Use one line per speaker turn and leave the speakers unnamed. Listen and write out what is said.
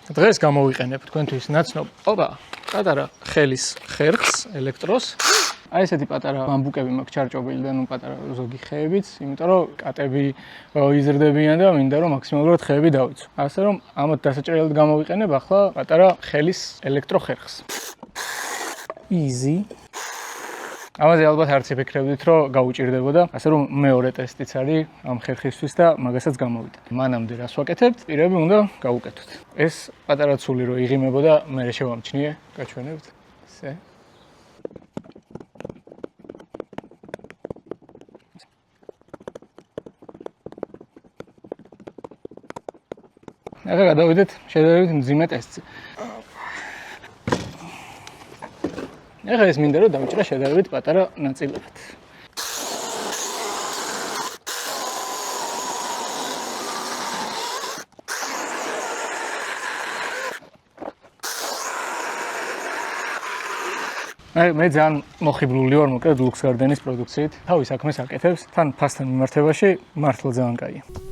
დღეს გამოვიყენებ თქვენთვის ნაცნობ, პატარა ხელის ხერხს, ელექტროს. აი ესეთი პატარა ბამბუკები მაქვს ჩარჭობილი და პატარა ზოგი ხეებიც, იმიტომ რომ კატები იზრდებიან და მინდა რომ მაქსიმალურად ხეები დავიცვო. ასე რომ ამათ დასაჭრელად გამოვიყენებ ახლა პატარა ხელის ელექტრო ხერხს. Easy. ამაზე ალბათ არც იფიქრებდით, რომ გაუჭირდებოდა, ასე რომ მეორე ტესტიც არის ამ ხერხისთვის და მაგასაც გამოვიდა. მანამდე რას ვაკეთებთ? პირები უნდა გავუკეთოთ. ეს პატარა ცული რო იღიმებოდა, მე შევამჩნიე, გაჩვენებთ. ესე. ახლა გადავიდეთ შედარებით მძიმე ტესტზე. ახლა ეს მინდა რომ დავიჭრა შედარებით პატარა ნაწილებად. მე ძალიან მოხიბლული ვარ მოკლედ Lux Garden-ის პროდუქციით. თავის საქმეს აკეთებს, თან ფასთან მიმართებაში მართლა ძალიან კაია.